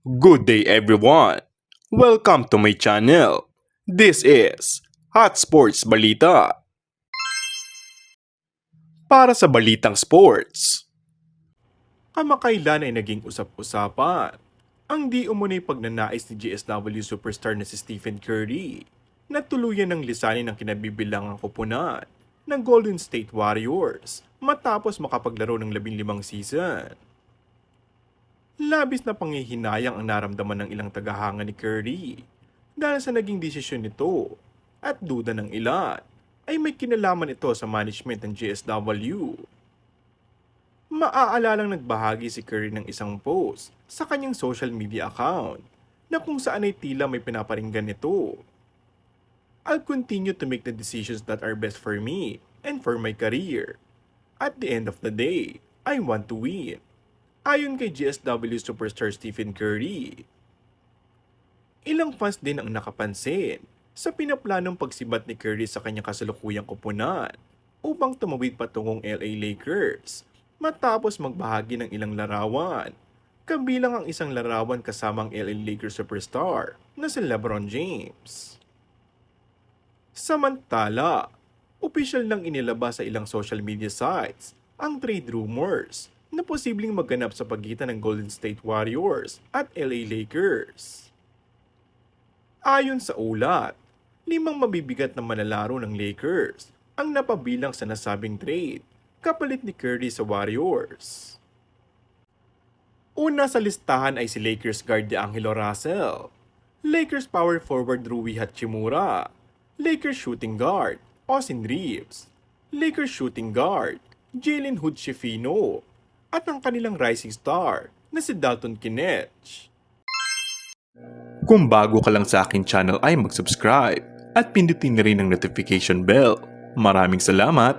Good day everyone! Welcome to my channel. This is Hot Sports Balita. Para sa balitang sports, kamakailan ay naging usap-usapan ang di umunay pagnanais ni GSW superstar na si Stephen Curry na tuluyan ng lisanin ng kinabibilangang koponan ng Golden State Warriors matapos makapaglaro ng 15 season. Labis na panghihinayang ang naramdaman ng ilang tagahanga ni Curry dahil sa naging desisyon nito at duda ng ilan ay may kinalaman ito sa management ng GSW. Maaalalang nagbahagi si Curry ng isang post sa kanyang social media account na kung saan ay tila may pinaparinggan nito. I'll continue to make the decisions that are best for me and for my career. At the end of the day, I want to win. Ayon kay GSW superstar Stephen Curry. Ilang fans din ang nakapansin sa pinaplanong pagsibat ni Curry sa kanyang kasalukuyang koponan upang tumawid patungong LA Lakers matapos magbahagi ng ilang larawan, kabilang ang isang larawan kasamang LA Lakers superstar na si LeBron James. Samantala, opisyal nang inilabas sa ilang social media sites ang trade rumors na posibleng magganap sa pagitan ng Golden State Warriors at LA Lakers. Ayon sa ulat, 5 mabibigat na manlalaro ng Lakers ang napabilang sa nasabing trade kapalit ni Curry sa Warriors. Una sa listahan ay si Lakers guard D'Angelo Russell, Lakers power forward Rui Hachimura, Lakers shooting guard Austin Reeves, Lakers shooting guard Jalen Hood-Schifino, at ang kanilang rising star na si Dalton Knecht. Kung bago ka lang sa aking channel ay mag-subscribe at pindutin na rin ang notification bell. Maraming salamat!